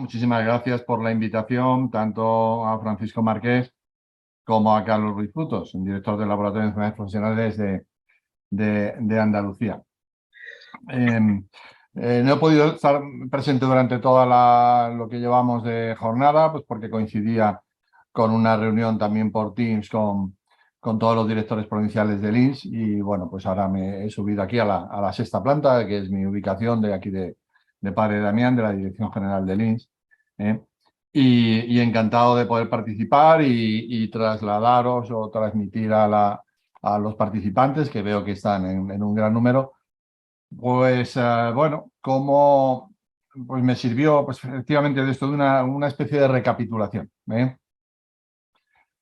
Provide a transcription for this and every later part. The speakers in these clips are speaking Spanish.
muchísimas gracias por la invitación, tanto a Francisco Márquez como a Carlos Ruiz Frutos, director del Laboratorio de Enfermedades Profesionales de Andalucía. No he podido estar presente durante toda lo que llevamos de jornada, pues porque coincidía con una reunión también por Teams con todos los directores provinciales del INS y bueno, pues ahora me he subido aquí a la sexta planta, que es mi ubicación de aquí de Padre Damián, de la Dirección General del INS. Y encantado de poder participar y trasladaros o transmitir a los participantes, que veo que están en un gran número, pues bueno, como pues me sirvió pues, efectivamente de esto de una especie de recapitulación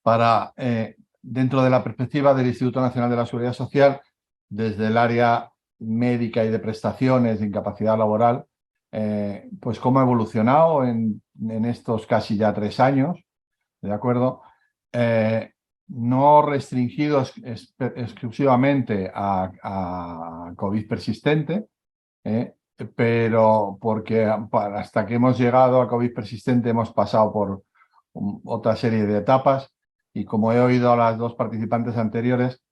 para, dentro de la perspectiva del Instituto Nacional de la Seguridad Social, desde el área médica y de prestaciones de incapacidad laboral, pues cómo ha evolucionado en estos casi ya 3 años, ¿de acuerdo? No restringidos exclusivamente a COVID persistente, pero porque hasta que hemos llegado a COVID persistente hemos pasado por otra serie de etapas y como he oído a las dos participantes anteriores,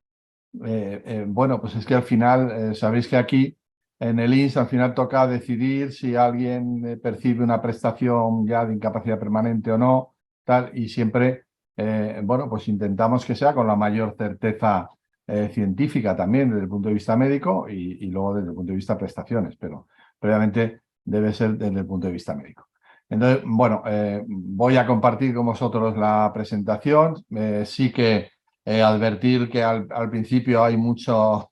bueno, pues es que al final, sabéis que aquí en el INS al final toca decidir si alguien percibe una prestación ya de incapacidad permanente o no, tal, y siempre, bueno, pues intentamos que sea con la mayor certeza científica también desde el punto de vista médico y luego desde el punto de vista de prestaciones, pero previamente debe ser desde el punto de vista médico. Entonces, bueno, voy a compartir con vosotros la presentación. Sí que advertir que al principio hay mucho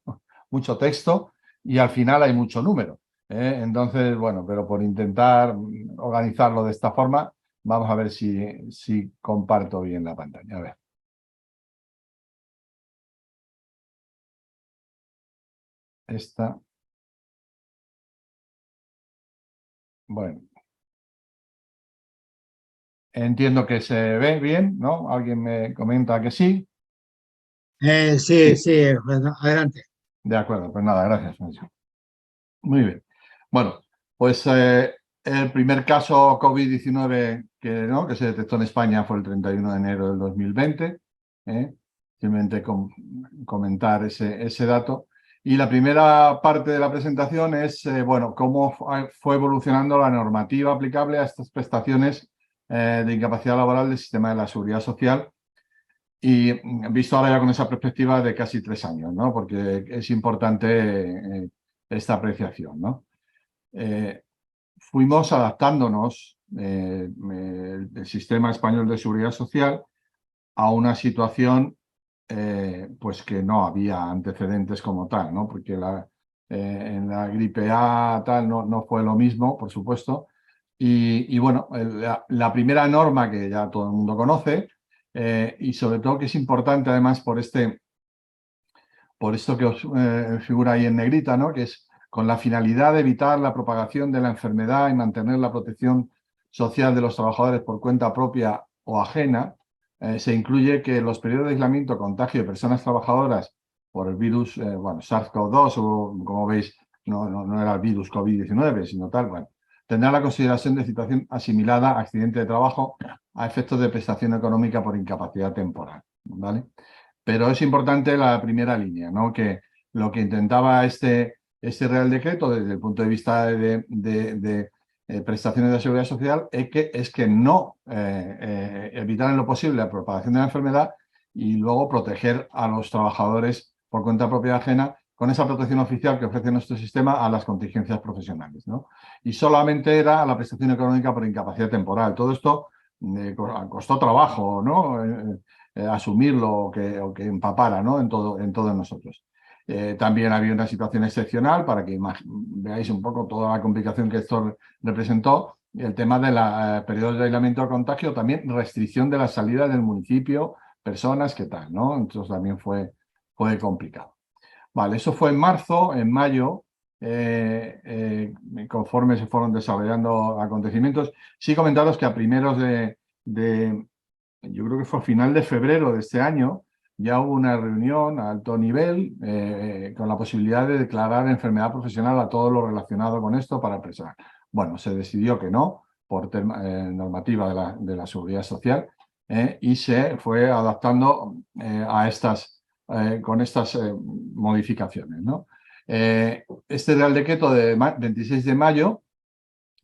texto y al final hay mucho número. Entonces, bueno, pero por intentar organizarlo de esta forma, vamos a ver si comparto bien la pantalla. A ver. Esta. Bueno. Entiendo que se ve bien, ¿no? Alguien me comenta que sí. Sí, sí, bueno, adelante. De acuerdo, pues nada, gracias, Francisco. Muy bien. Bueno, pues el primer caso COVID-19 ¿no? que se detectó en España fue el 31 de enero del 2020. Simplemente comentar ese dato. Y la primera parte de la presentación es, bueno, cómo fue evolucionando la normativa aplicable a estas prestaciones de incapacidad laboral del sistema de la seguridad social. Y visto ahora ya con esa perspectiva de casi 3 años, ¿no? Porque es importante esta apreciación, ¿no? Fuimos adaptándonos el sistema español de seguridad social a una situación pues que no había antecedentes como tal, ¿no? Porque en la gripe A tal no fue lo mismo, por supuesto. Y bueno, la primera norma que ya todo el mundo conoce y sobre todo que es importante además por esto que os figura ahí en negrita, ¿no? Que es con la finalidad de evitar la propagación de la enfermedad y mantener la protección social de los trabajadores por cuenta propia o ajena, se incluye que los periodos de aislamiento o contagio de personas trabajadoras por el virus, bueno, SARS-CoV-2 o como veis, no era el virus COVID-19, sino tal, bueno, tendrá la consideración de situación asimilada a accidente de trabajo a efectos de prestación económica por incapacidad temporal, ¿vale? Pero es importante la primera línea, ¿no? Que lo que intentaba este Real Decreto desde el punto de vista de prestaciones de seguridad social es que no evitar en lo posible la propagación de la enfermedad y luego proteger a los trabajadores por cuenta propia ajena con esa protección oficial que ofrece nuestro sistema a las contingencias profesionales, ¿no? Y solamente era la prestación económica por incapacidad temporal. Todo esto costó trabajo, ¿no? Asumirlo o que empapara, ¿no? en todos nosotros. También había una situación excepcional para que veáis un poco toda la complicación que esto representó. El tema de los periodos de aislamiento o contagio, también restricción de la salida del municipio, personas, ¿qué tal? ¿no? Entonces también fue complicado. Vale, eso fue en marzo. En mayo, conforme se fueron desarrollando acontecimientos, sí comentaros que a primeros yo creo que fue a final de febrero de este año, ya hubo una reunión a alto nivel con la posibilidad de declarar enfermedad profesional a todo lo relacionado con esto para el personal. Bueno, se decidió que no, por normativa de la Seguridad Social, y se fue adaptando con estas modificaciones, ¿no? Este Real Decreto de 26 de mayo,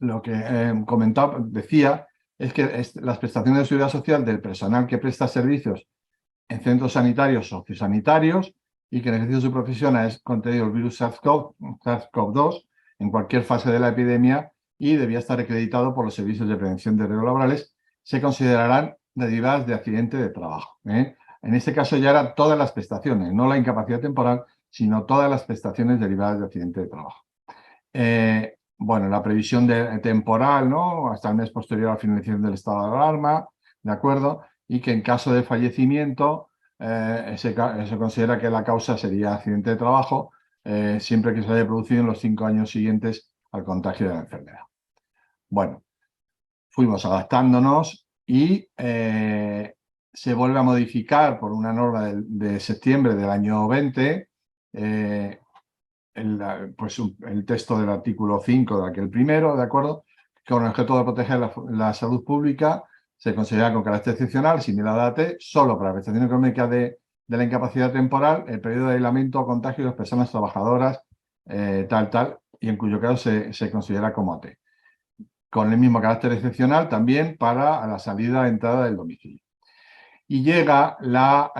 lo que comentaba, decía, es que las prestaciones de seguridad social del personal que presta servicios en centros sanitarios o sociosanitarios y que en ejercicio de su profesión ha contenido el virus SARS-CoV-2 en cualquier fase de la epidemia y debía estar acreditado por los servicios de prevención de riesgos laborales, se considerarán derivadas de accidente de trabajo. En este caso ya eran todas las prestaciones, no la incapacidad temporal, sino todas las prestaciones derivadas de accidente de trabajo. Bueno, la previsión temporal, ¿no? Hasta el mes posterior a la finalización del estado de alarma, ¿de acuerdo? Y que en caso de fallecimiento se considera que la causa sería accidente de trabajo, siempre que se haya producido en los 5 años siguientes al contagio de la enfermedad. Bueno, fuimos adaptándonos y se vuelve a modificar por una norma de septiembre del año 20, el texto del artículo 5 de aquel primero, ¿de acuerdo? Con el objeto de proteger la salud pública, se considera con carácter excepcional, similar a AT, solo para la prestación económica de la incapacidad temporal, el periodo de aislamiento o contagio de las personas trabajadoras, y en cuyo caso se considera como AT. Con el mismo carácter excepcional también para la salida e entrada del domicilio. Y llega la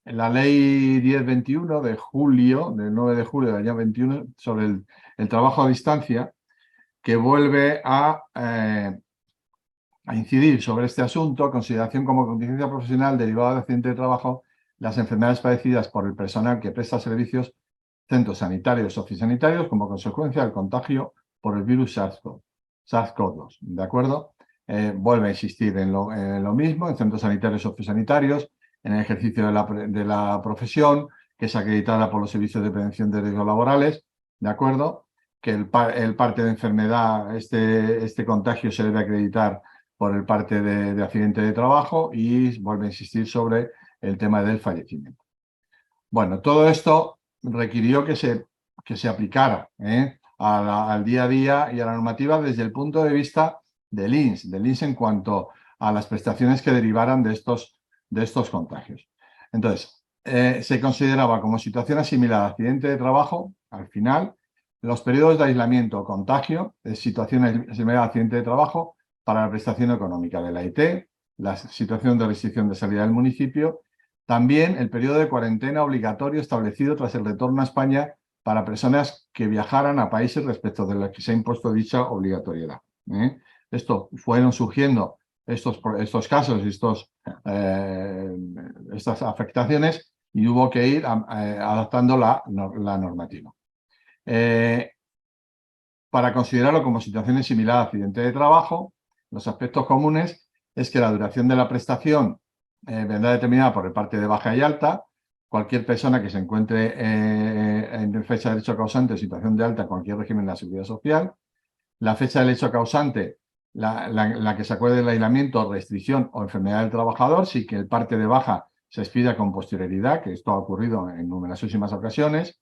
Ley 1021 de julio, del 9 de julio del año 21, sobre el trabajo a distancia, que vuelve a incidir sobre este asunto, consideración como contingencia profesional derivada de accidente de trabajo, las enfermedades padecidas por el personal que presta servicios, centros sanitarios o sociosanitarios, como consecuencia del contagio por el virus SARS-CoV-2, ¿de acuerdo? Vuelve a insistir en lo mismo, en centros sanitarios o sociosanitarios, en el ejercicio de la profesión, que es acreditada por los servicios de prevención de riesgos laborales, ¿de acuerdo? Que el parte de enfermedad, este contagio se debe acreditar por el parte de accidente de trabajo, y vuelve a insistir sobre el tema del fallecimiento. Bueno, todo esto requirió que se aplicara al día a día y a la normativa desde el punto de vista del INS en cuanto a las prestaciones que derivaran de estos contagios. Entonces, se consideraba como situación asimilada a accidente de trabajo, al final, los periodos de aislamiento o contagio, situación asimilada a accidente de trabajo para la prestación económica de la IT, la situación de restricción de salida del municipio, también el periodo de cuarentena obligatorio establecido tras el retorno a España para personas que viajaran a países respecto de los que se ha impuesto dicha obligatoriedad. Esto fueron surgiendo estos casos, estas afectaciones, y hubo que ir adaptando la normativa. Para considerarlo como situaciones similares a accidente de trabajo, los aspectos comunes es que la duración de la prestación vendrá determinada por el parte de baja y alta. Cualquier persona que se encuentre en fecha de hecho causante en situación de alta en cualquier régimen de la Seguridad Social. La fecha del hecho causante, la que se acuerde del aislamiento, restricción o enfermedad del trabajador, sí que el parte de baja se expida con posterioridad, que esto ha ocurrido en numerosísimas ocasiones.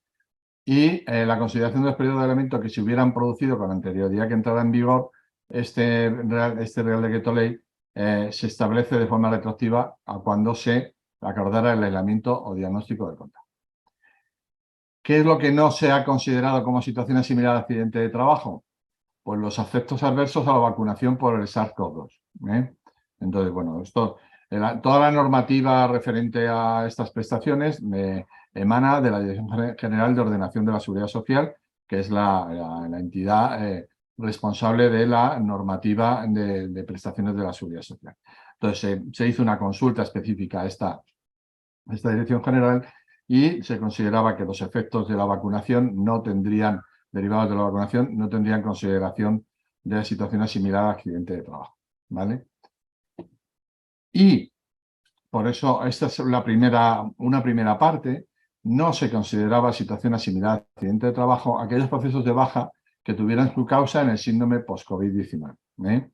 Y la consideración de los periodos de aislamiento que se hubieran producido con anterioridad que entrara en vigor este Real Decreto Ley, se establece de forma retroactiva a cuando se acordara el aislamiento o diagnóstico de contagio. ¿Qué es lo que no se ha considerado como situación similar a accidente de trabajo? Pues los efectos adversos a la vacunación por el SARS-CoV-2. Entonces, bueno, toda la normativa referente a estas prestaciones emana de la Dirección General de Ordenación de la Seguridad Social, que es la entidad responsable de la normativa de prestaciones de la Seguridad Social. Entonces, se hizo una consulta específica a esta Dirección General, y se consideraba que los efectos de la vacunación derivados de la vacunación, no tendrían consideración de situaciones similares a accidente de trabajo, ¿vale? Y por eso esta es una primera parte. No se consideraba situación similar a accidente de trabajo aquellos procesos de baja que tuvieran su causa en el síndrome post-COVID-19.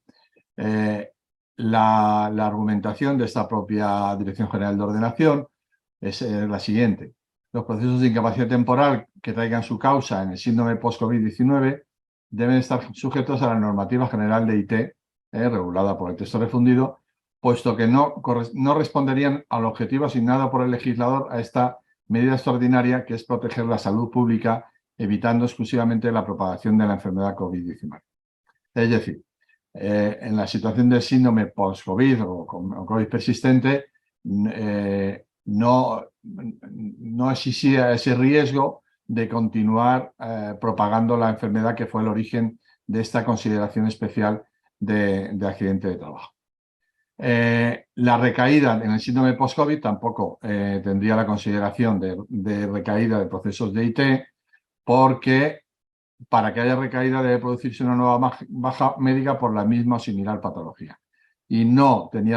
La argumentación de esta propia Dirección General de Ordenación es la siguiente. Los procesos de incapacidad temporal que traigan su causa en el síndrome post-COVID-19 deben estar sujetos a la normativa general de IT, regulada por el texto refundido, puesto que no responderían al objetivo asignado por el legislador a esta medida extraordinaria, que es proteger la salud pública, evitando exclusivamente la propagación de la enfermedad COVID-19. Es decir, en la situación del síndrome post-COVID o COVID persistente, no existía ese riesgo de continuar propagando la enfermedad, que fue el origen de esta consideración especial de accidente de trabajo. La recaída en el síndrome post-COVID tampoco tendría la consideración de recaída de procesos de IT, porque para que haya recaída debe producirse una nueva baja médica por la misma o similar patología. Y no tenía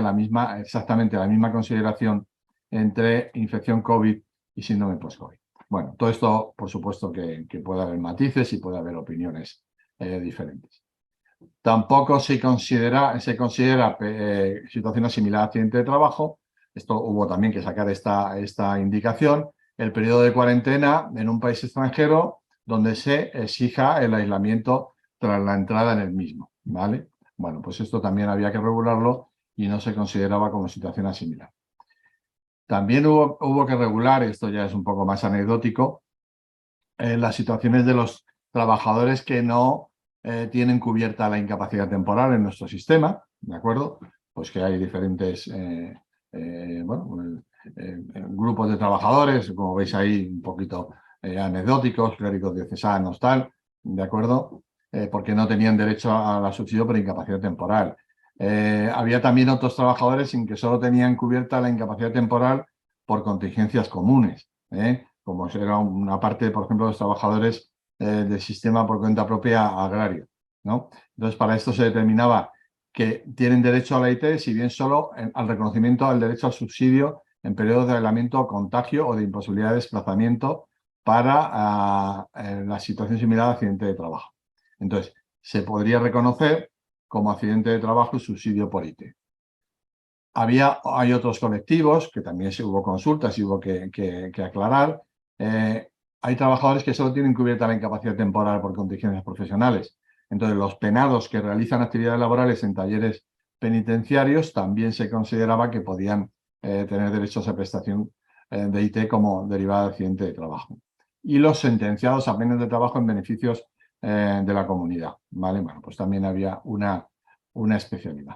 exactamente la misma consideración entre infección COVID y síndrome post-COVID. Bueno, todo esto, por supuesto, que puede haber matices y puede haber opiniones diferentes. Tampoco se considera situación similar a accidente de trabajo. Esto hubo también que sacar esta indicación. El periodo de cuarentena en un país extranjero donde se exija el aislamiento tras la entrada en el mismo, ¿vale? Bueno, pues esto también había que regularlo y no se consideraba como situación similar. También hubo que regular, esto ya es un poco más anecdótico, las situaciones de los trabajadores que no tienen cubierta la incapacidad temporal en nuestro sistema, ¿de acuerdo? Pues que hay diferentes grupos de trabajadores, como veis ahí, un poquito anecdóticos, clérigos diocesanos, tal, ¿de acuerdo? Porque no tenían derecho a la subsidio por incapacidad temporal. Había también otros trabajadores en que solo tenían cubierta la incapacidad temporal por contingencias comunes, como era una parte, por ejemplo, de los trabajadores del sistema por cuenta propia agrario, ¿no? Entonces, para esto se determinaba que tienen derecho a la IT, si bien solo al reconocimiento del derecho al subsidio en periodos de aislamiento, contagio o de imposibilidad de desplazamiento para la situación similar a accidente de trabajo. Entonces, se podría reconocer como accidente de trabajo y subsidio por IT. Hay otros colectivos que también hubo consultas y hubo que aclarar. Hay trabajadores que solo tienen cubierta la incapacidad temporal por contingencias profesionales. Entonces, los penados que realizan actividades laborales en talleres penitenciarios también se consideraba que podían tener derecho a esa prestación de IT como derivada de accidente de trabajo. Y los sentenciados a penas de trabajo en beneficios de la comunidad, ¿vale? Bueno, pues también había una especialidad.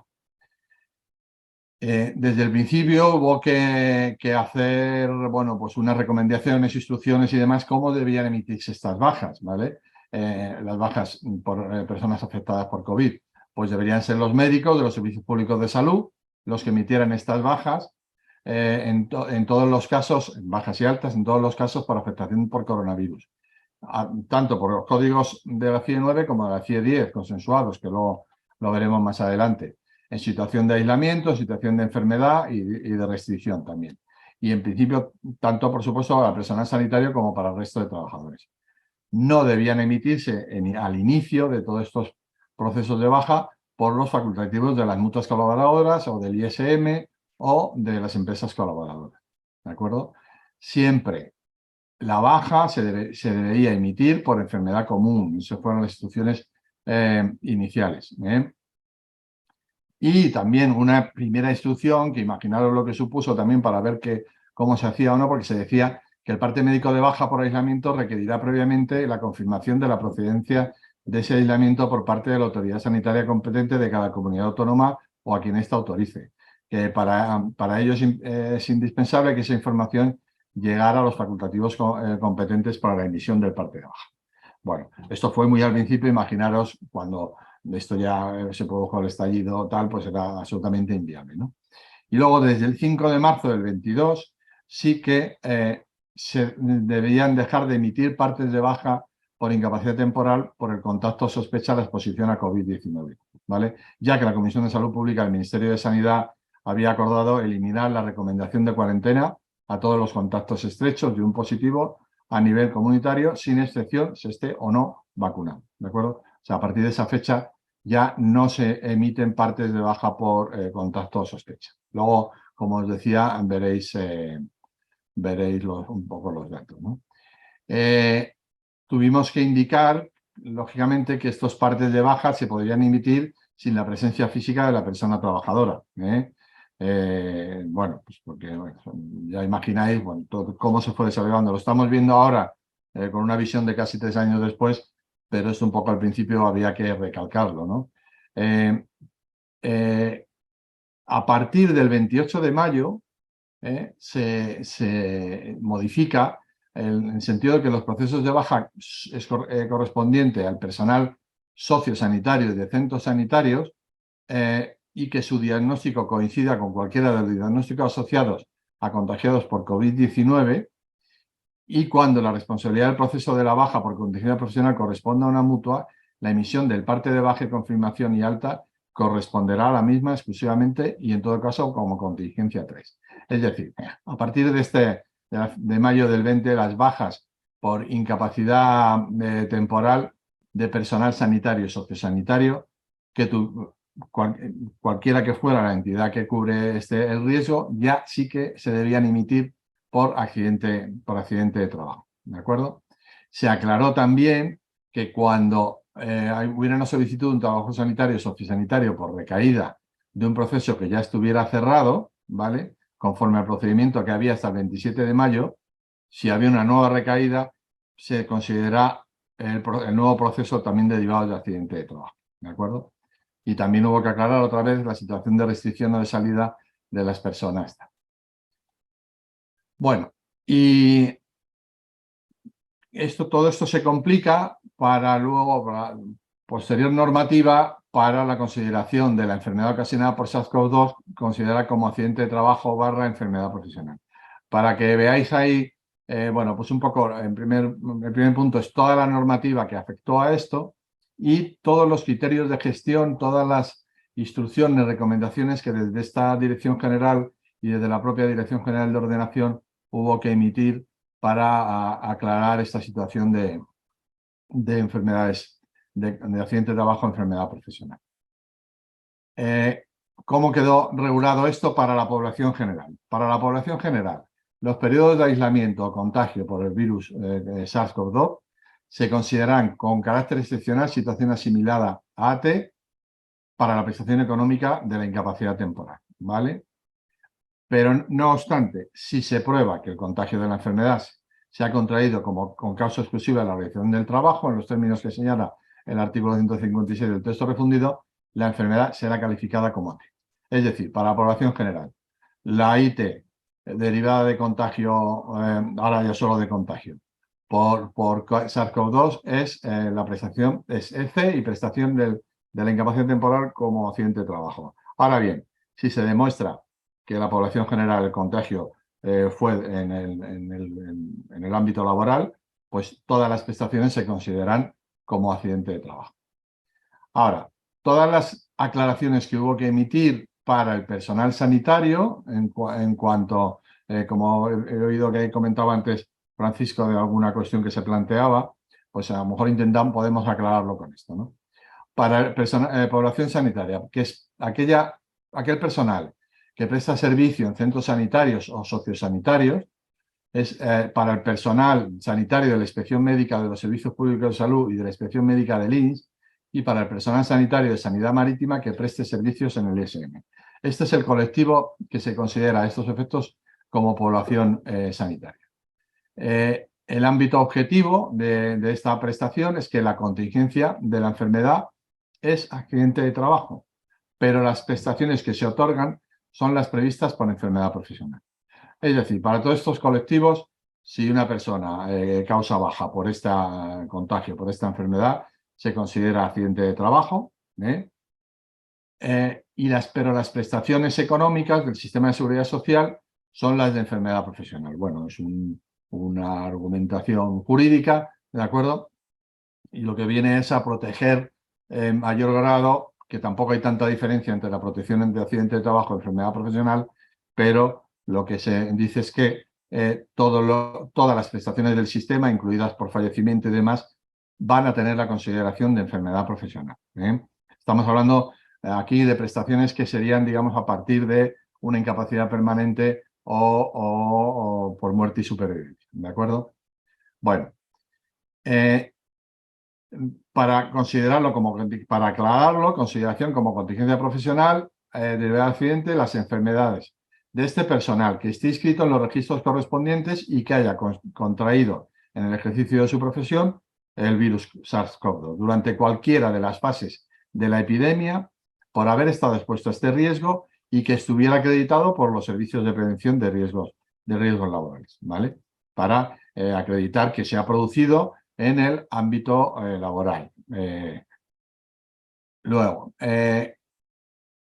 Desde el principio hubo que hacer, bueno, pues unas recomendaciones, instrucciones y demás, cómo debían emitirse estas bajas, ¿vale? Las bajas por personas afectadas por COVID, pues deberían ser los médicos de los servicios públicos de salud los que emitieran estas bajas, en todos los casos, bajas y altas, en todos los casos por afectación por coronavirus. Tanto por los códigos de la CIE 9 como de la CIE 10 consensuados, que luego lo veremos más adelante, en situación de aislamiento, en situación de enfermedad y de restricción también. Y en principio, tanto por supuesto para el personal sanitario como para el resto de trabajadores. No debían emitirse al inicio de todos estos procesos de baja por los facultativos de las mutuas colaboradoras o del ISM o de las empresas colaboradoras. ¿De acuerdo? Siempre la baja se debería emitir por enfermedad común. Esas fueron las instrucciones iniciales. Y también una primera instrucción, que imaginaros lo que supuso también para ver cómo se hacía o no, porque se decía que el parte médico de baja por aislamiento requerirá previamente la confirmación de la procedencia de ese aislamiento por parte de la autoridad sanitaria competente de cada comunidad autónoma o a quien ésta autorice. Que para ello es indispensable que esa información llegara a los facultativos competentes para la emisión del parte de baja. Bueno, esto fue muy al principio, imaginaros cuando esto ya se produjo el estallido tal, pues era absolutamente inviable, ¿no? Y luego desde el 5 de marzo del 22 sí que se deberían dejar de emitir partes de baja por incapacidad temporal por el contacto sospecha de exposición a COVID-19, ¿vale? Ya que la Comisión de Salud Pública del Ministerio de Sanidad había acordado eliminar la recomendación de cuarentena a todos los contactos estrechos de un positivo a nivel comunitario, sin excepción, se esté o no vacunado, ¿de acuerdo? O sea, a partir de esa fecha ya no se emiten partes de baja por contacto sospecha. Luego, como os decía, veréis un poco los datos, ¿no? Tuvimos que indicar lógicamente que estos partes de baja se podrían emitir sin la presencia física de la persona trabajadora. Bueno, pues porque bueno, ya imagináis bueno, cómo se fue desarrollando. Lo estamos viendo ahora con una visión de casi 3 años después, pero esto un poco al principio había que recalcarlo, ¿no? A partir del 28 de mayo se modifica en el sentido de que los procesos de baja es correspondiente al personal sociosanitario y de centros sanitarios y que su diagnóstico coincida con cualquiera de los diagnósticos asociados a contagiados por COVID-19 y cuando la responsabilidad del proceso de la baja por contingencia profesional corresponda a una mutua, la emisión del parte de baja y confirmación y alta corresponderá a la misma exclusivamente y en todo caso como contingencia 3. Es decir, a partir de mayo del 20, las bajas por incapacidad temporal de personal sanitario y sociosanitario, que cualquiera que fuera la entidad que cubre el riesgo, ya sí que se debían emitir por accidente de trabajo. ¿De acuerdo? Se aclaró también que cuando hubiera una solicitud de un trabajo sanitario o sociosanitario por recaída de un proceso que ya estuviera cerrado, ¿vale? Conforme al procedimiento que había hasta el 27 de mayo, si había una nueva recaída, se considera el nuevo proceso también derivado de accidente de trabajo. ¿De acuerdo? Y también hubo que aclarar otra vez la situación de restricción o de salida de las personas. Bueno, y todo esto se complica para luego, para posterior normativa, para la consideración de la enfermedad ocasionada por SARS-CoV-2, considerada como accidente de trabajo / enfermedad profesional. Para que veáis ahí, bueno, pues un poco, el primer punto es toda la normativa que afectó a esto y todos los criterios de gestión, todas las instrucciones, recomendaciones que desde esta Dirección General y desde la propia Dirección General de Ordenación hubo que emitir para aclarar esta situación de enfermedades, de accidente de trabajo, enfermedad profesional. ¿Cómo quedó regulado esto para la población general? Para la población general, los periodos de aislamiento o contagio por el virus SARS-CoV-2 se consideran con carácter excepcional situación asimilada a AT para la prestación económica de la incapacidad temporal, ¿vale? Pero no obstante, si se prueba que el contagio de la enfermedad se ha contraído con causa exclusiva de la realización del trabajo, en los términos que señala el artículo 156 del texto refundido, la enfermedad será calificada como AT. Es decir, para la población general, la IT derivada de contagio, ahora ya solo de contagio, por SARS-CoV-2 es la prestación, es EC y prestación de la incapacidad temporal como accidente de trabajo. Ahora bien, si se demuestra que la población general, el contagio fue en el ámbito laboral, pues todas las prestaciones se consideran como accidente de trabajo. Ahora, todas las aclaraciones que hubo que emitir para el personal sanitario, en cuanto, como he oído que comentaba antes Francisco de alguna cuestión que se planteaba, pues a lo mejor podemos aclararlo con esto, ¿no? Para población sanitaria, que es aquel personal que presta servicio en centros sanitarios o sociosanitarios, es para el personal sanitario de la Inspección Médica de los Servicios Públicos de Salud y de la Inspección Médica del INS y para el personal sanitario de Sanidad Marítima que preste servicios en el ISM. Este es el colectivo que se considera a estos efectos como población sanitaria. El ámbito objetivo de esta prestación es que la contingencia de la enfermedad es accidente de trabajo, pero las prestaciones que se otorgan son las previstas por enfermedad profesional. Es decir, para todos estos colectivos, si una persona causa baja por este contagio, por esta enfermedad, se considera accidente de trabajo, pero las prestaciones económicas del sistema de seguridad social son las de enfermedad profesional. Bueno, es una argumentación jurídica, ¿de acuerdo? Y lo que viene es a proteger en mayor grado, que tampoco hay tanta diferencia entre la protección entre accidente de trabajo y enfermedad profesional, pero lo que se dice es que todas las prestaciones del sistema, incluidas por fallecimiento y demás, van a tener la consideración de enfermedad profesional. Estamos hablando aquí de prestaciones que serían, digamos, a partir de una incapacidad permanente o por muerte y supervivencia. ¿De acuerdo? Bueno, para considerarlo para aclararlo, consideración como contingencia profesional derivada del accidente, las enfermedades de este personal que esté inscrito en los registros correspondientes y que haya contraído en el ejercicio de su profesión el virus SARS-CoV-2 durante cualquiera de las fases de la epidemia por haber estado expuesto a este riesgo y que estuviera acreditado por los servicios de prevención de riesgos laborales, ¿vale? Para acreditar que se ha producido en el ámbito laboral. Luego,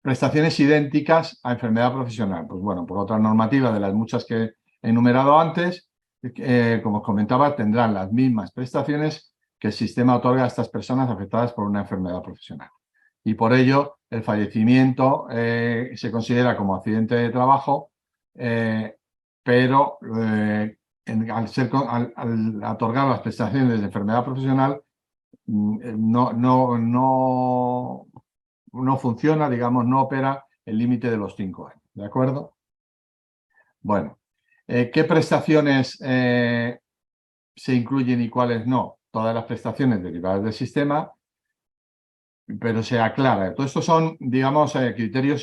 prestaciones idénticas a enfermedad profesional. Pues bueno, por otra normativa de las muchas que he enumerado antes, como os comentaba, tendrán las mismas prestaciones que el sistema otorga a estas personas afectadas por una enfermedad profesional. Y por ello, el fallecimiento se considera como accidente de trabajo, pero al otorgar las prestaciones de enfermedad profesional, no funciona, digamos, no opera el límite de los 5 años. ¿De acuerdo? Bueno, ¿qué prestaciones se incluyen y cuáles no? Todas las prestaciones derivadas del sistema, pero se aclara. Todo esto son, digamos, criterios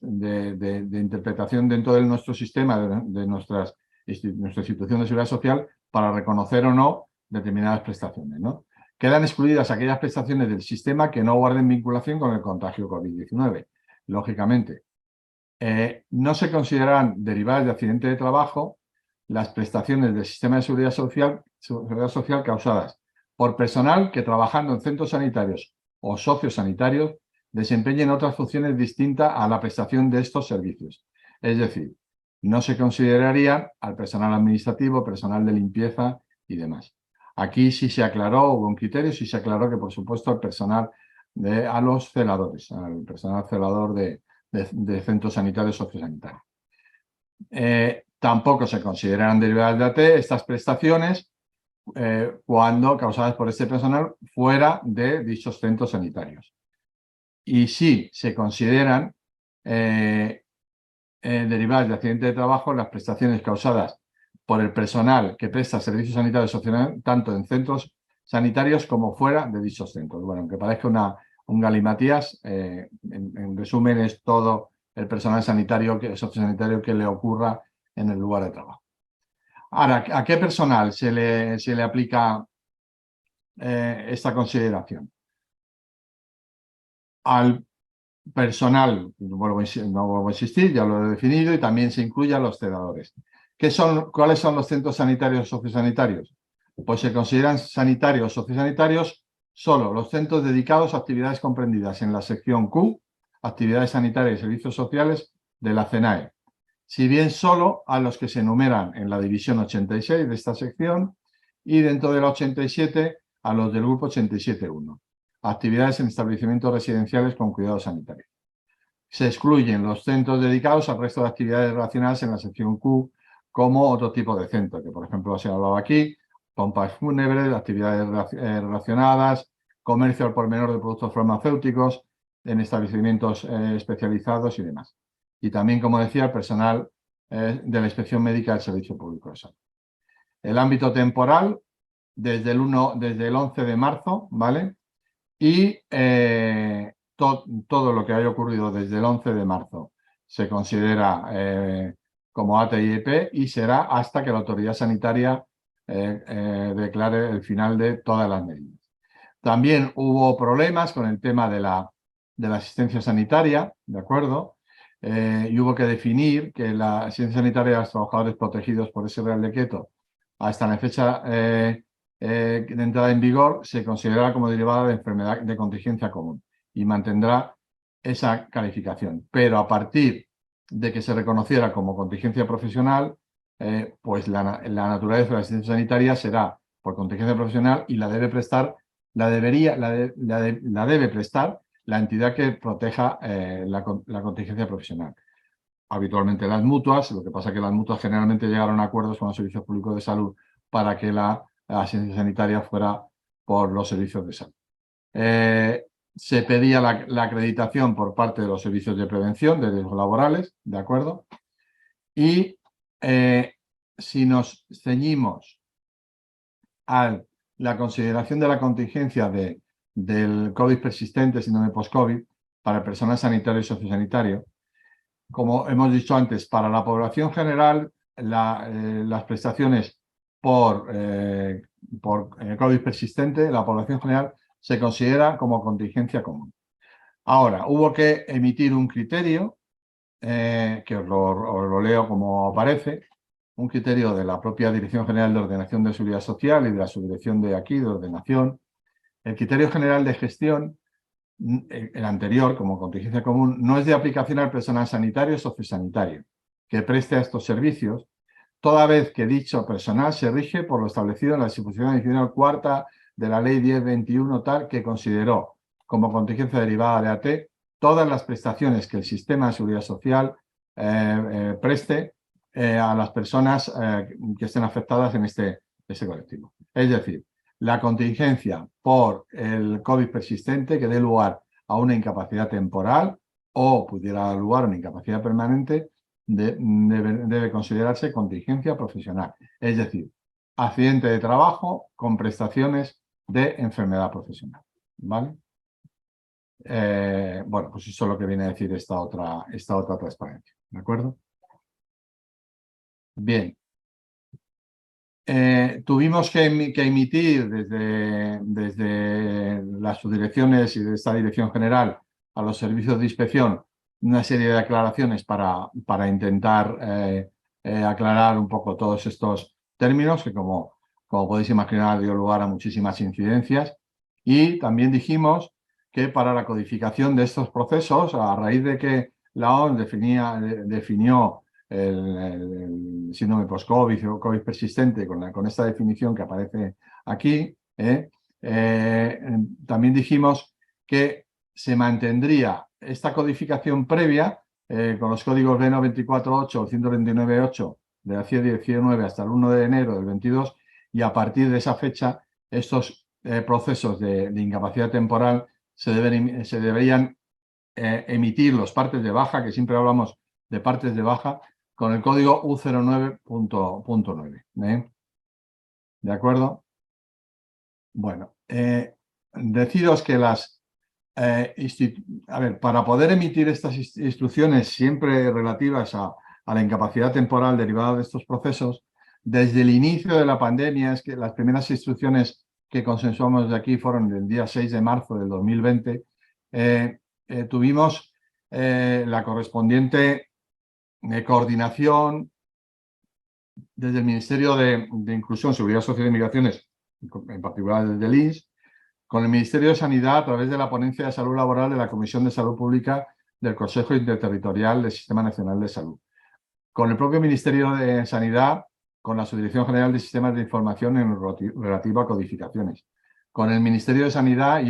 de interpretación dentro de nuestro sistema, de nuestra institución de seguridad social, para reconocer o no determinadas prestaciones, ¿no? Quedan excluidas aquellas prestaciones del sistema que no guarden vinculación con el contagio COVID-19, lógicamente. No se considerarán derivadas de accidente de trabajo las prestaciones del sistema de seguridad social causadas por personal que, trabajando en centros sanitarios o sociosanitarios, desempeñen otras funciones distintas a la prestación de estos servicios. Es decir, no se considerarían al personal administrativo, personal de limpieza y demás. Aquí sí se aclaró, hubo un criterio, sí se aclaró que, por supuesto, a los celadores, al personal celador de centros sanitarios sociosanitarios. Tampoco se consideran derivadas de AT estas prestaciones cuando causadas por este personal fuera de dichos centros sanitarios. Y sí se consideran derivadas de accidente de trabajo las prestaciones causadas por el personal que presta servicios sanitarios sociosanitarios tanto en centros sanitarios como fuera de dichos centros. Bueno, aunque parezca un galimatías, en resumen es todo el personal sociosanitario que le ocurra en el lugar de trabajo. Ahora, ¿a qué personal se le aplica esta consideración? Al personal, no vuelvo a insistir, ya lo he definido, y también se incluye a los celadores. ¿Cuáles son los centros sanitarios o sociosanitarios? Pues se consideran sanitarios o sociosanitarios solo los centros dedicados a actividades comprendidas en la sección Q, actividades sanitarias y servicios sociales de la CENAE, si bien solo a los que se enumeran en la división 86 de esta sección y dentro de la 87 a los del grupo 87.1, actividades en establecimientos residenciales con cuidado sanitario. Se excluyen los centros dedicados al resto de actividades relacionadas en la sección Q como otro tipo de centro, que por ejemplo se ha hablado aquí, pompas fúnebres, actividades relacionadas, comercio al por menor de productos farmacéuticos en establecimientos especializados y demás. Y también, como decía, el personal de la Inspección Médica del Servicio Público de Salud. El ámbito temporal, desde el 11 de marzo, ¿vale? Y todo lo que haya ocurrido desde el 11 de marzo se considera como ATIEP y será hasta que la autoridad sanitaria declare el final de todas las medidas. También hubo problemas con el tema de la asistencia sanitaria, ¿de acuerdo? Y hubo que definir que la asistencia sanitaria de los trabajadores protegidos por ese Real Decreto hasta la fecha de entrada en vigor se considera como derivada de enfermedad de contingencia común y mantendrá esa calificación. Pero a partir de que se reconociera como contingencia profesional, pues la naturaleza de la asistencia sanitaria será por contingencia profesional y la debe prestar la entidad que proteja la contingencia profesional. Habitualmente las mutuas, lo que pasa es que las mutuas generalmente llegaron a acuerdos con los servicios públicos de salud para que la asistencia sanitaria fuera por los servicios de salud. Se pedía la acreditación por parte de los servicios de prevención de riesgos laborales, ¿de acuerdo? Y si nos ceñimos al la consideración de la contingencia del COVID persistente, síndrome post-COVID, para el personal sanitario y sociosanitario. Como hemos dicho antes, para la población general, las prestaciones por COVID persistente, la población general se considera como contingencia común. Ahora, hubo que emitir un criterio, que os lo leo como aparece, un criterio de la propia Dirección General de Ordenación de Seguridad Social y de la Subdirección de aquí, de Ordenación. El criterio general de gestión, el anterior, como contingencia común, no es de aplicación al personal sanitario o sociosanitario que preste a estos servicios, toda vez que dicho personal se rige por lo establecido en la disposición adicional cuarta de la Ley 1021 tal, que consideró como contingencia derivada de AT todas las prestaciones que el sistema de seguridad social preste a las personas que estén afectadas en este colectivo. Es decir, la contingencia por el COVID persistente que dé lugar a una incapacidad temporal o pudiera dar lugar a una incapacidad permanente debe considerarse contingencia profesional. Es decir, accidente de trabajo con prestaciones de enfermedad profesional. ¿Vale? Bueno, pues eso es lo que viene a decir esta otra transparencia. ¿De acuerdo? Bien. Tuvimos que emitir desde las subdirecciones y de esta dirección general a los servicios de inspección una serie de aclaraciones para intentar aclarar un poco todos estos términos que, como podéis imaginar, dio lugar a muchísimas incidencias. Y también dijimos que para la codificación de estos procesos, a raíz de que la OMS definió el síndrome post-COVID o COVID persistente con esta definición que aparece aquí, también dijimos que se mantendría esta codificación previa con los códigos B 248 o 129.8 de la CIE 19 hasta el 1 de enero del 22, y a partir de esa fecha estos procesos de incapacidad temporal se deberían emitir los partes de baja, que siempre hablamos de partes de baja, con el código U09.9. ¿De acuerdo? Bueno, deciros que para poder emitir estas instrucciones siempre relativas a la incapacidad temporal derivada de estos procesos, desde el inicio de la pandemia, es que las primeras instrucciones que consensuamos de aquí fueron el día 6 de marzo del 2020, tuvimos la correspondiente coordinación desde el Ministerio de Inclusión, Seguridad Social y Migraciones, en particular desde el INS, con el Ministerio de Sanidad a través de la Ponencia de Salud Laboral de la Comisión de Salud Pública del Consejo Interterritorial del Sistema Nacional de Salud, con el propio Ministerio de Sanidad, con la Subdirección General de Sistemas de Información en relativo a codificaciones, con el Ministerio de Sanidad y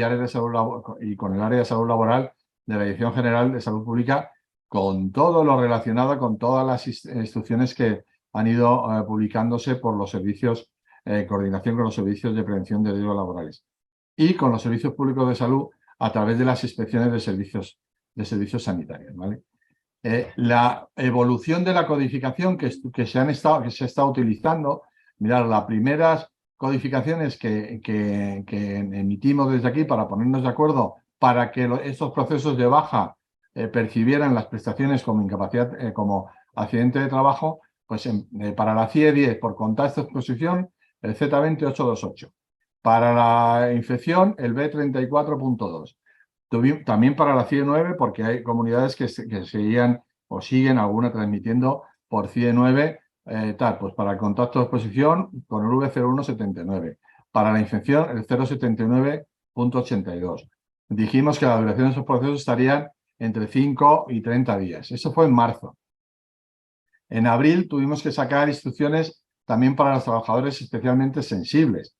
con el área de salud laboral de la Dirección General de Salud Pública, con todo lo relacionado con todas las instrucciones que han ido publicándose por los servicios, coordinación con los servicios de prevención de riesgos laborales, y con los servicios públicos de salud a través de las inspecciones de servicios sanitarios. ¿Vale? La evolución de la codificación que se ha estado utilizando, mirad, las primeras codificaciones que emitimos desde aquí para ponernos de acuerdo para que estos procesos de baja percibieran las prestaciones como incapacidad, como accidente de trabajo, pues para la CIE 10 por contacto exposición, el Z20828. Para la infección, el B34.2. También para la CIE 9, porque hay comunidades que seguían o siguen alguna transmitiendo por CIE 9, pues para el contacto de exposición con el V0179. Para la infección, el 079.82. Dijimos que la duración de esos procesos estarían entre 5 y 30 días. Eso fue en marzo. En abril tuvimos que sacar instrucciones también para los trabajadores especialmente sensibles,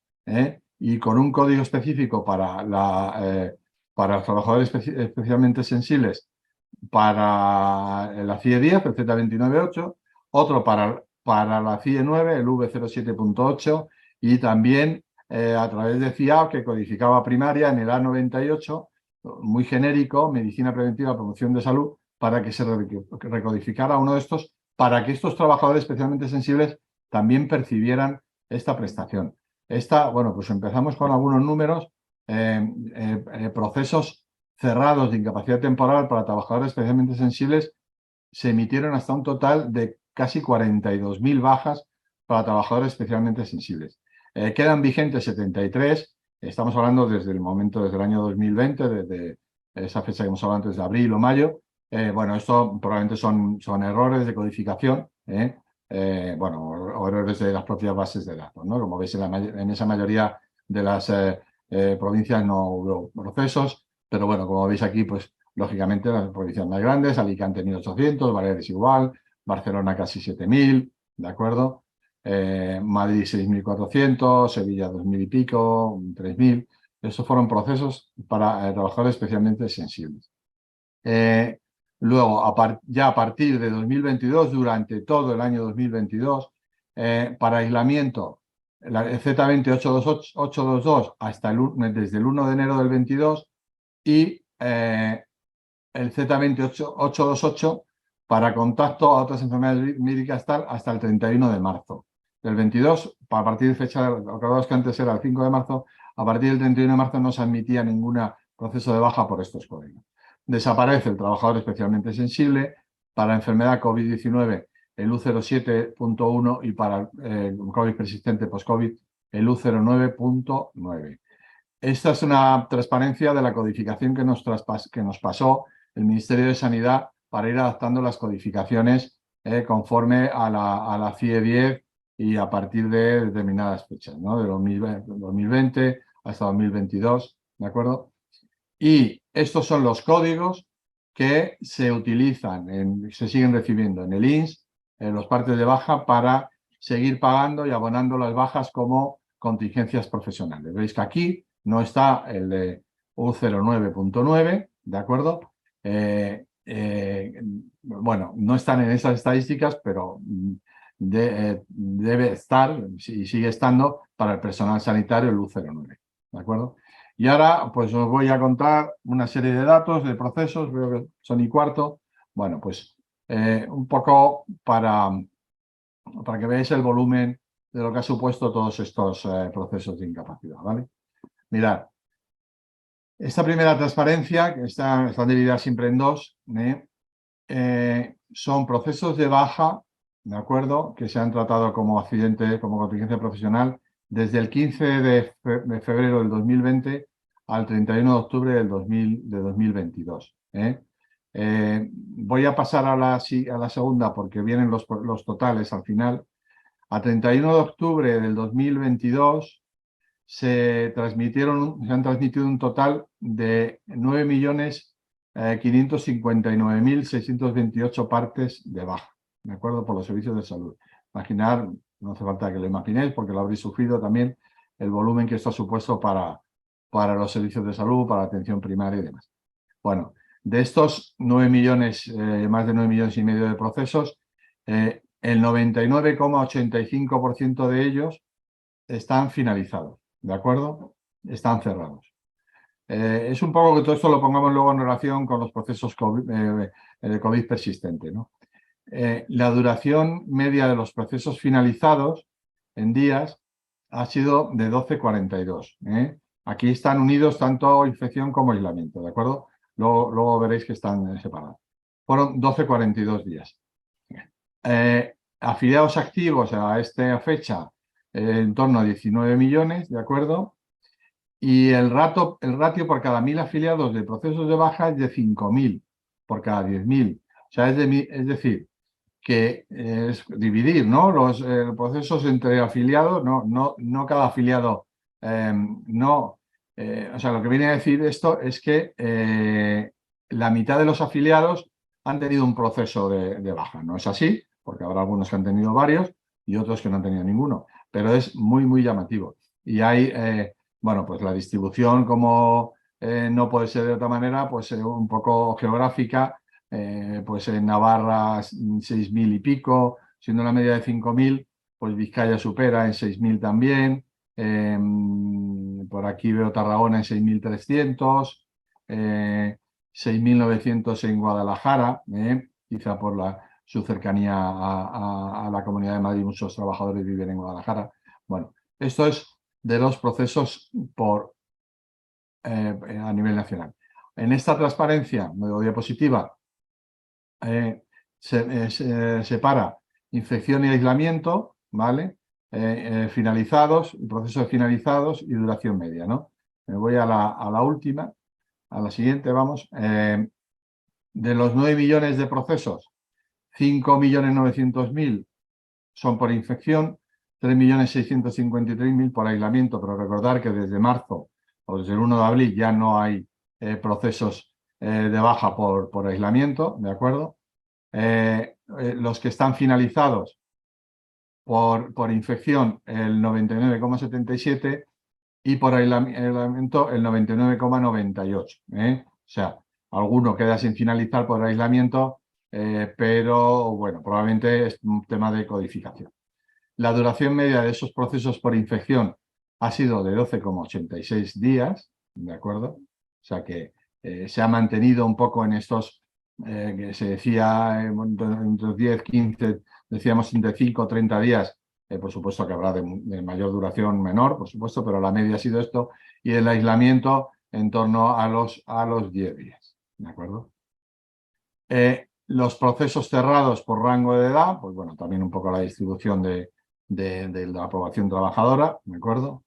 y con un código específico para los trabajadores especialmente sensibles para la CIE 10, el Z298, otro para la CIE 9, el V07.8, y también a través de CIAP, que codificaba primaria en el A98, muy genérico, medicina preventiva, promoción de salud, para que se recodificara uno de estos, para que estos trabajadores especialmente sensibles también percibieran esta prestación. Bueno, pues empezamos con algunos números. Procesos cerrados de incapacidad temporal para trabajadores especialmente sensibles se emitieron hasta un total de casi 42.000 bajas para trabajadores especialmente sensibles. Quedan vigentes 73, estamos hablando desde el momento, desde el año 2020, desde esa fecha que hemos hablado antes de abril o mayo. Bueno, esto probablemente son errores de codificación, bueno, o errores de las propias bases de datos, ¿no? Como veis, en esa mayoría de las provincias no hubo procesos, pero bueno, como veis aquí, pues lógicamente las provincias más grandes, Alicante 1.800, Baleares igual, Barcelona casi 7.000, ¿de acuerdo? Madrid 6.400, Sevilla 2.000 y pico, 3.000. Esos fueron procesos para trabajadores especialmente sensibles. Luego, ya a partir de 2022, durante todo el año 2022, para aislamiento, el Z20 822 desde el 1 de enero del 22 y el Z20 828 para contacto a otras enfermedades médicas hasta el 31 de marzo. Del 22, a partir de fecha, acordaos que antes era el 5 de marzo, a partir del 31 de marzo no se admitía ningún proceso de baja por estos códigos. Desaparece el trabajador especialmente sensible, para enfermedad COVID-19 el U07.1 y para COVID persistente post-COVID el U09.9. Esta es una transparencia de la codificación que nos pasó el Ministerio de Sanidad para ir adaptando las codificaciones conforme a la CIE 10 y a partir de determinadas fechas, ¿no? De 2020 hasta 2022, ¿de acuerdo? Y estos son los códigos que se utilizan, se siguen recibiendo en el INS, en los partes de baja, para seguir pagando y abonando las bajas como contingencias profesionales. Veis que aquí no está el de U09.9, ¿de acuerdo? Bueno, no están en esas estadísticas, pero debe estar y sigue estando para el personal sanitario el U09, ¿de acuerdo? Y ahora pues os voy a contar una serie de datos, de procesos, veo que son y cuarto. Bueno, pues un poco para que veáis el volumen de lo que ha supuesto todos estos procesos de incapacidad, ¿vale? Mirad, esta primera transparencia, que están divididas siempre en dos, son procesos de baja, ¿de acuerdo?, que se han tratado como accidente, como contingencia profesional, desde el 15 de febrero del 2020 al 31 de octubre de 2022. Voy a pasar a la segunda porque vienen los totales al final. A 31 de octubre del 2022 se han transmitido un total de 9.559.628 partes de baja, ¿de acuerdo?, por los servicios de salud. Imaginar, no hace falta que lo imaginéis porque lo habréis sufrido también, el volumen que esto ha supuesto para los servicios de salud, para la atención primaria y demás. Bueno, de estos 9 millones, más de 9,5 millones de procesos, el 99,85% de ellos están finalizados, ¿de acuerdo? Están cerrados. Es un poco que todo esto lo pongamos luego en relación con los procesos de COVID persistente, ¿no? La duración media de los procesos finalizados en días ha sido de 12,42. Aquí están unidos tanto infección como aislamiento, ¿de acuerdo? Luego veréis que están separados. Fueron 12,42 días. Afiliados activos a esta fecha, en torno a 19 millones, ¿de acuerdo? Y el ratio por cada 1.000 afiliados de procesos de baja es de 5.000 por cada 10.000. O sea, es decir, que es dividir, ¿no?, los procesos entre afiliados, no cada afiliado, o sea, lo que viene a decir esto es que la mitad de los afiliados han tenido un proceso de baja. No es así, porque habrá algunos que han tenido varios y otros que no han tenido ninguno, pero es muy, muy llamativo. Y hay, bueno, pues la distribución, como no puede ser de otra manera, pues un poco geográfica. Pues en Navarra 6.000 y pico, siendo la media de 5.000, pues Vizcaya supera en 6.000 también. Por aquí veo Tarragona en 6.300, 6.900 en Guadalajara, quizá por su cercanía a la Comunidad de Madrid, muchos trabajadores viven en Guadalajara. Bueno, esto es de los procesos a nivel nacional. En esta transparencia, nueva diapositiva, se separa infección y aislamiento, ¿vale? Finalizados, procesos finalizados y duración media, ¿no? Me voy a la última, a la siguiente, vamos. De los 9 millones de procesos, 5.900.000 son por infección, 3.653.000 por aislamiento, pero recordar que desde marzo o desde el 1 de abril ya no hay procesos de baja por aislamiento, ¿de acuerdo? Los que están finalizados por infección, el 99,77 y por aislamiento el 99,98. O sea, alguno queda sin finalizar por aislamiento, pero bueno, probablemente es un tema de codificación. La duración media de esos procesos por infección ha sido de 12,86 días, ¿de acuerdo? O sea que se ha mantenido un poco en estos, que se decía, entre 10, 15, decíamos entre 5 o 30 días. Por supuesto que habrá de mayor duración menor, por supuesto, pero la media ha sido esto. Y el aislamiento en torno a los 10 días, ¿de acuerdo? Los procesos cerrados por rango de edad, pues bueno, también un poco la distribución de la población trabajadora, ¿de acuerdo?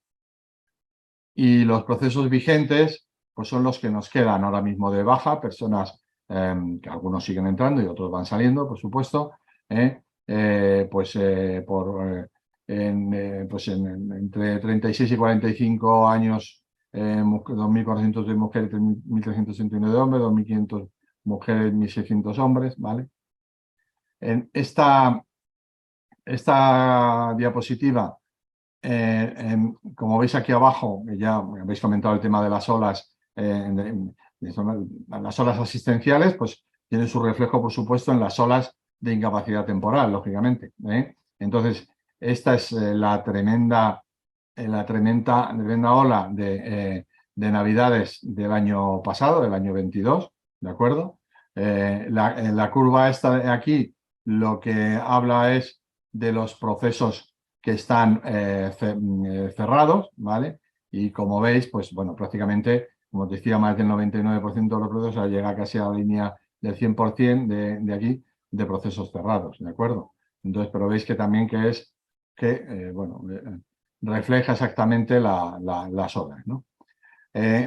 Y los procesos vigentes, pues son los que nos quedan ahora mismo de baja, personas que algunos siguen entrando y otros van saliendo, por supuesto, entre 36 y 45 años, 2.400 de mujeres, 1.361 de hombres, 2.500 mujeres, 1.600 hombres, ¿vale? En esta diapositiva, como veis aquí abajo, ya habéis comentado el tema de las olas, las olas asistenciales, pues tienen su reflejo, por supuesto, en las olas de incapacidad temporal, lógicamente. Entonces, esta es la tremenda ola de Navidades del año pasado, del año 22, ¿de acuerdo? La curva esta de aquí lo que habla es de los procesos que están cerrados, ¿vale? Y como veis, pues bueno, prácticamente, como os decía, más del 99% de los procesos llega casi a la línea del 100% de aquí, de procesos cerrados, ¿de acuerdo? Entonces, pero veis que también refleja exactamente las horas, ¿no?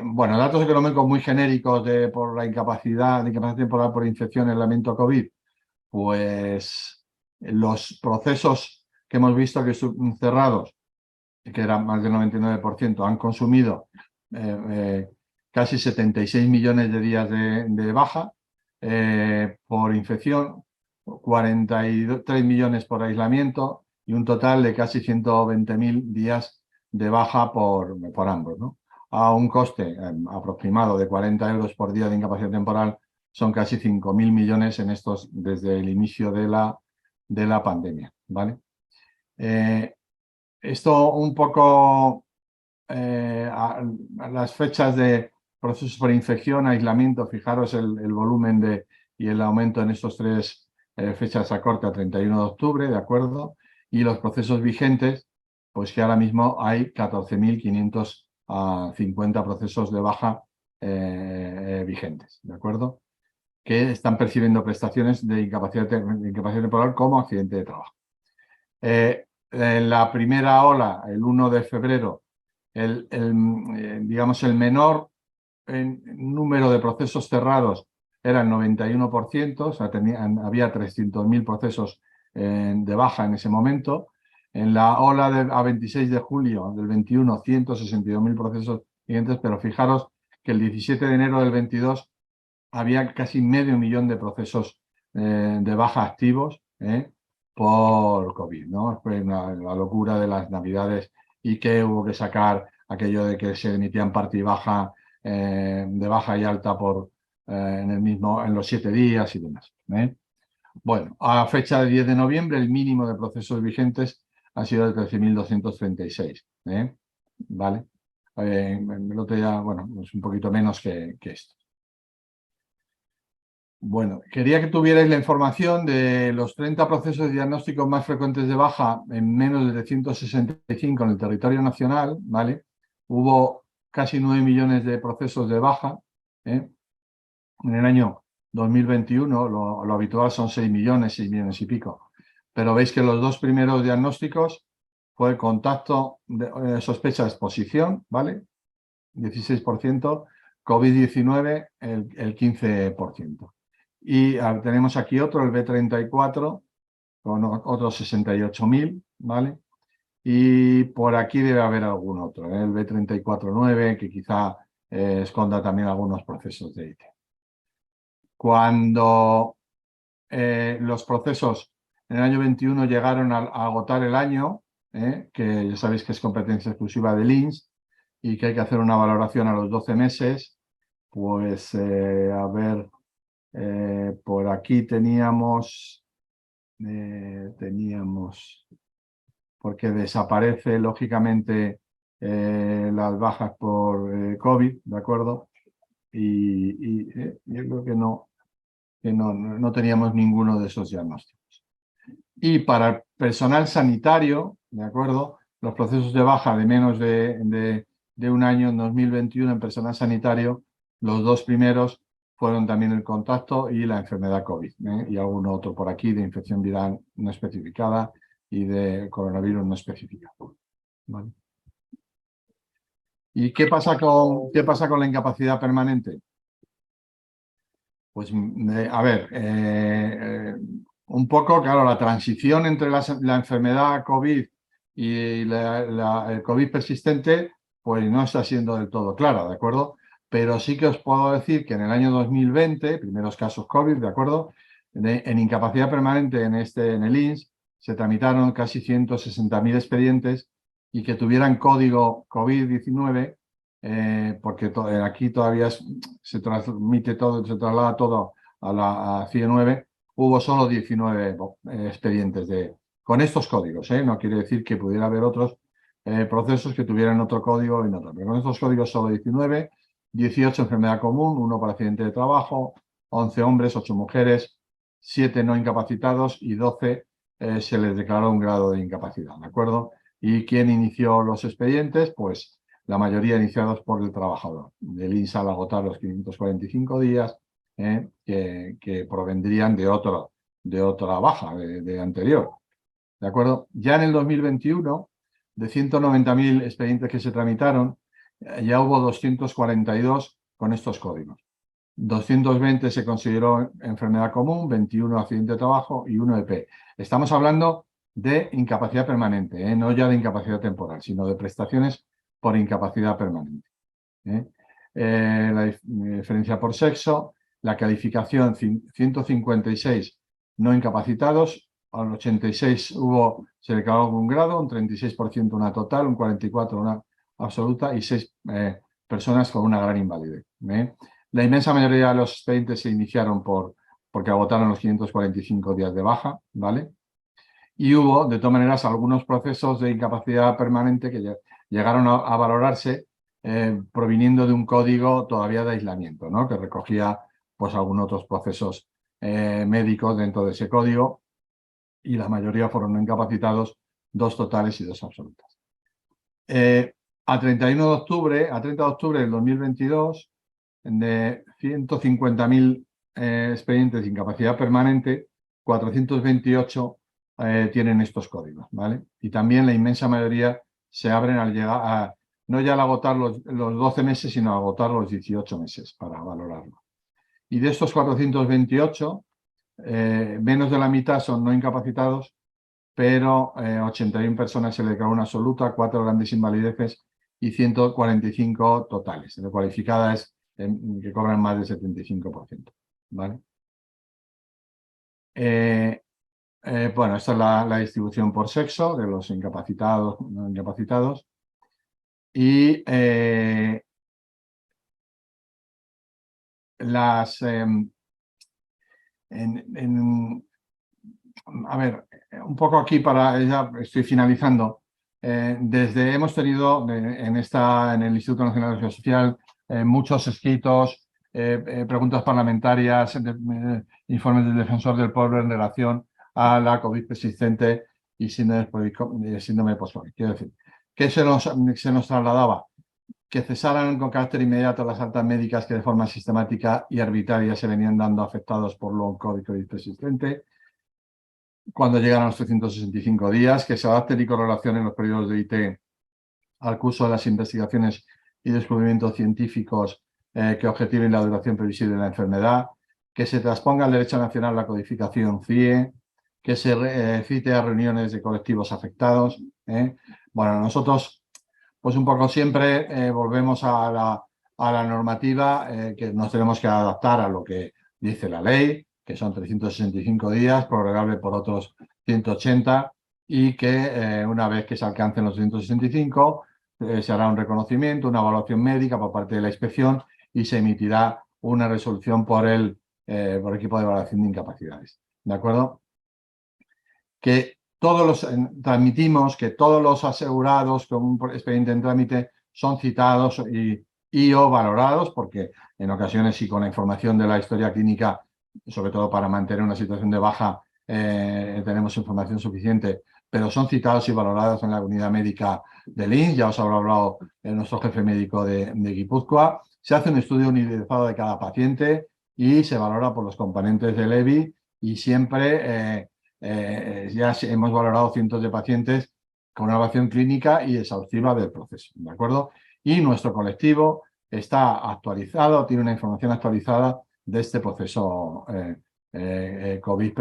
Bueno, datos económicos muy genéricos por la incapacidad temporal por infección, aislamiento COVID, pues los procesos que hemos visto que son cerrados, que eran más del 99%, han consumido casi 76 millones de días de baja por infección, 43 millones por aislamiento y un total de casi 120.000 días de baja por ambos, ¿no? A un coste aproximado de 40 euros por día de incapacidad temporal, son casi 5.000 millones en estos desde el inicio de la pandemia, ¿vale? Esto un poco a las fechas de procesos por infección, aislamiento, fijaros el volumen y el aumento en estos tres fechas a corte a 31 de octubre, ¿de acuerdo? Y los procesos vigentes, pues que ahora mismo hay 14.550 procesos de baja vigentes, ¿de acuerdo? Que están percibiendo prestaciones de incapacidad temporal como accidente de trabajo. En la primera ola, el 1 de febrero, digamos, el menor número de procesos cerrados era el 91%, o sea, había 300.000 procesos de baja en ese momento. En la ola a 26 de julio del 21, 162.000 procesos siguientes, pero fijaros que el 17 de enero del 22 había casi medio millón de procesos de baja activos por COVID, ¿no? Fue la locura de las Navidades y que hubo que sacar aquello de que se emitían parte y baja, de baja y alta en los 7 días y demás. Bueno, a fecha de 10 de noviembre, el mínimo de procesos vigentes ha sido de 13.236. ¿Vale? El otro ya, bueno, es un poquito menos que esto. Bueno, quería que tuvierais la información de los 30 procesos diagnósticos más frecuentes de baja en menos de 165 en el territorio nacional, ¿vale? Hubo casi 9 millones de procesos de baja, ¿eh? En el año 2021 lo habitual son 6 millones y pico. Pero veis que los dos primeros diagnósticos fue contacto, sospecha de exposición, ¿vale? 16%, COVID-19 el 15%. Y tenemos aquí otro, el B34, con otros 68.000, ¿vale? Y por aquí debe haber algún otro, el B34.9, que quizá esconda también algunos procesos de IT. Cuando los procesos en el año 21 llegaron a agotar el año, que ya sabéis que es competencia exclusiva del INS y que hay que hacer una valoración a los 12 meses, pues a ver, por aquí teníamos, porque desaparece lógicamente las bajas por COVID, ¿de acuerdo? Y yo creo que no teníamos ninguno de esos diagnósticos. Y para el personal sanitario, ¿de acuerdo? Los procesos de baja de menos de un año en 2021 en personal sanitario, los dos primeros fueron también el contacto y la enfermedad COVID, y algún otro por aquí de infección viral no especificada y de coronavirus no especificado. ¿Vale? ¿Y qué pasa con la incapacidad permanente? Pues, a ver, un poco, claro, la transición entre la enfermedad COVID y el COVID persistente, pues no está siendo del todo clara, ¿de acuerdo? Pero sí que os puedo decir que en el año 2020, primeros casos COVID, ¿de acuerdo? En incapacidad permanente en el INS, se tramitaron casi 160.000 expedientes y que tuvieran código COVID-19, porque aquí todavía se transmite todo, se traslada todo a CIE9, hubo solo 19 expedientes con estos códigos. No quiere decir que pudiera haber otros procesos que tuvieran otro código y no otro. Pero con estos códigos solo 19, 18 enfermedad común, 1 por accidente de trabajo, 11 hombres, 8 mujeres, 7 no incapacitados y 12 se les declaró un grado de incapacidad, ¿de acuerdo? ¿Y quién inició los expedientes? Pues la mayoría iniciados por el trabajador. El INSS al agotar los 545 días, que provendrían de otra baja, de anterior. ¿De acuerdo? Ya en el 2021, de 190.000 expedientes que se tramitaron, ya hubo 242 con estos códigos. 220 se consideró enfermedad común, 21 accidente de trabajo y 1 EP. Estamos hablando de incapacidad permanente, no ya de incapacidad temporal, sino de prestaciones por incapacidad permanente. La diferencia por sexo, la calificación 156 no incapacitados, al 86 se declaró algún grado, un 36% una total, un 44% una absoluta y 6 personas con una gran invalidez. La inmensa mayoría de los expedientes se iniciaron porque agotaron los 545 días de baja, ¿vale? Y hubo, de todas maneras, algunos procesos de incapacidad permanente que llegaron a valorarse proviniendo de un código todavía de aislamiento, ¿no? Que recogía pues algunos otros procesos médicos dentro de ese código y la mayoría fueron no incapacitados, 2 totales y 2 absolutas. A 30 de octubre del 2022, de 150.000 expedientes de incapacidad permanente, 428 tienen estos códigos, ¿vale? Y también la inmensa mayoría se abren al llegar no ya al agotar los 12 meses, sino a agotar los 18 meses para valorarlo. Y de estos 428, menos de la mitad son no incapacitados, pero 81 personas se le declaró una absoluta, 4 grandes invalideces y 145 totales. La cualificada es que cobran más del 75%. ¿Vale? Bueno, esta es la distribución por sexo de los incapacitados, no incapacitados. Y a ver, un poco aquí ya estoy finalizando. Hemos tenido en el Instituto Nacional de Seguridad Social muchos escritos, preguntas parlamentarias, informes del Defensor del Pueblo en relación a la COVID persistente y síndrome post-COVID. Quiero decir, ¿qué se nos trasladaba? Que cesaran con carácter inmediato las altas médicas que de forma sistemática y arbitraria se venían dando afectados por long COVID persistente, cuando llegan a los 365 días, que se adapten y correlacionen los periodos de IT al curso de las investigaciones y descubrimientos científicos que objetiven la duración previsible de la enfermedad, que se transponga al derecho nacional la codificación CIE, que se cite a reuniones de colectivos afectados. Bueno, nosotros pues un poco siempre volvemos a la normativa que nos tenemos que adaptar a lo que dice la ley, que son 365 días, prorrogable por otros 180 y que una vez que se alcancen los 165 se hará un reconocimiento, una evaluación médica por parte de la inspección y se emitirá una resolución por el equipo de evaluación de incapacidades. ¿De acuerdo? Que transmitimos que todos los asegurados con un expediente en trámite son citados y o valorados, porque en ocasiones y con la información de la historia clínica, sobre todo para mantener una situación de baja, tenemos información suficiente, pero son citados y valorados en la unidad médica del INS, ya os habrá hablado nuestro jefe médico de Guipúzcoa. Se hace un estudio individualizado de cada paciente y se valora por los componentes del EBI y siempre ya hemos valorado cientos de pacientes con una evaluación clínica y exhaustiva del proceso, ¿de acuerdo? Y nuestro colectivo está actualizado, tiene una información actualizada de este proceso COVID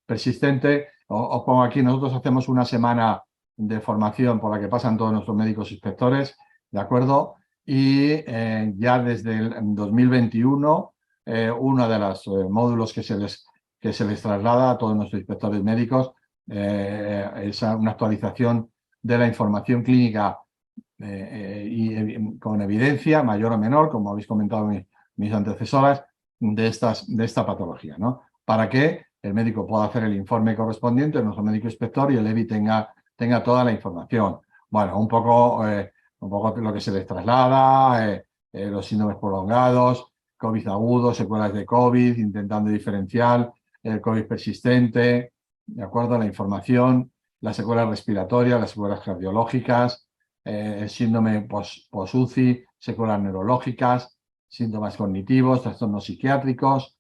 persistente. Os pongo aquí, nosotros hacemos una semana de formación por la que pasan todos nuestros médicos inspectores, ¿de acuerdo? Y ya desde el 2021, uno de los módulos que se les traslada a todos nuestros inspectores médicos es una actualización de la información clínica con evidencia, mayor o menor, como habéis comentado mis antecesoras, de esta patología, ¿no? Para que el médico pueda hacer el informe correspondiente, nuestro médico inspector, y el EBI tenga toda la información. Bueno, un poco lo que se les traslada, los síndromes prolongados, COVID agudo, secuelas de COVID, intentando diferenciar el COVID persistente, ¿de acuerdo? La información, las secuelas respiratorias, las secuelas cardiológicas, el síndrome post-UCI, secuelas neurológicas, síntomas cognitivos, trastornos psiquiátricos.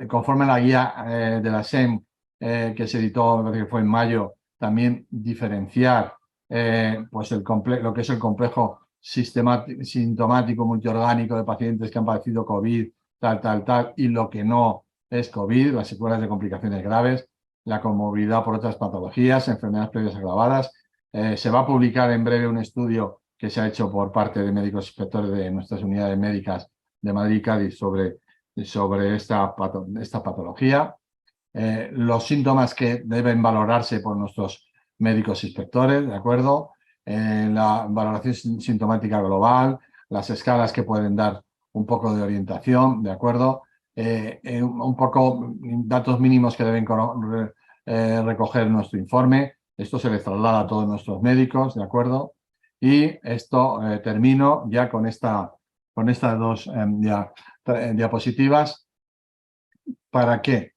Conforme a la guía de la SEM que se editó, me parece que fue en mayo, también diferenciar pues lo que es el complejo sintomático multiorgánico de pacientes que han padecido COVID, tal, y lo que no es COVID, las secuelas de complicaciones graves, la comorbilidad por otras patologías, enfermedades previas agravadas. Se va a publicar en breve un estudio que se ha hecho por parte de médicos inspectores de nuestras unidades médicas de Madrid y Cádiz sobre esta patología. Los síntomas que deben valorarse por nuestros médicos inspectores, ¿de acuerdo? La valoración sintomática global, las escalas que pueden dar un poco de orientación, ¿de acuerdo? Un poco datos mínimos que deben recoger nuestro informe. Esto se les traslada a todos nuestros médicos, ¿de acuerdo? Y esto termino ya con estas dos diapositivas para que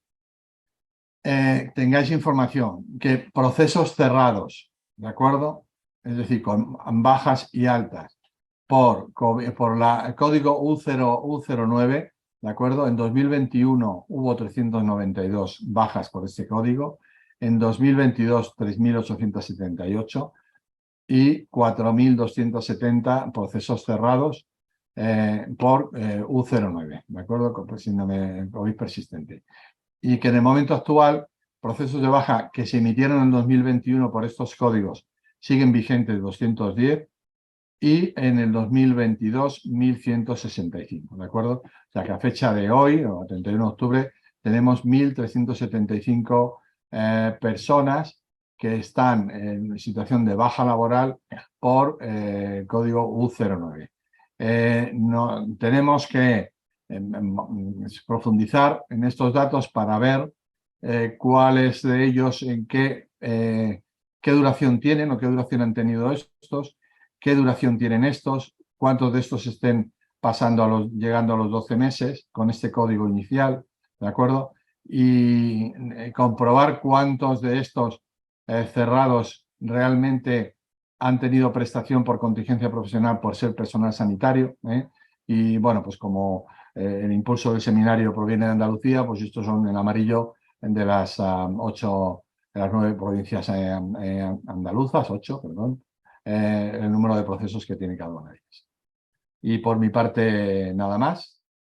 tengáis información, que procesos cerrados, ¿de acuerdo? Es decir, con bajas y altas por el código U09, ¿de acuerdo? En 2021 hubo 392 bajas por este código, en 2022 3.878 y 4.270 procesos cerrados por U09, ¿de acuerdo? Con síndrome COVID persistente. Y que en el momento actual, procesos de baja que se emitieron en 2021 por estos códigos siguen vigentes 210 y en el 2022 1.165, ¿de acuerdo? O sea que a fecha de hoy, o 31 de octubre, tenemos 1.375 personas que están en situación de baja laboral por código U09. Tenemos que profundizar en estos datos para ver cuáles de ellos, qué duración tienen o qué duración han tenido estos, qué duración tienen estos, cuántos de estos estén llegando a los 12 meses con este código inicial, ¿de acuerdo? Y comprobar cuántos de estos cerrados realmente han tenido prestación por contingencia profesional por ser personal sanitario. Y bueno, pues como el impulso del seminario proviene de Andalucía, pues estos son en amarillo de las 9 provincias andaluzas, 8, perdón, el número de procesos que tiene cada una de ellas. Y por mi parte, nada más.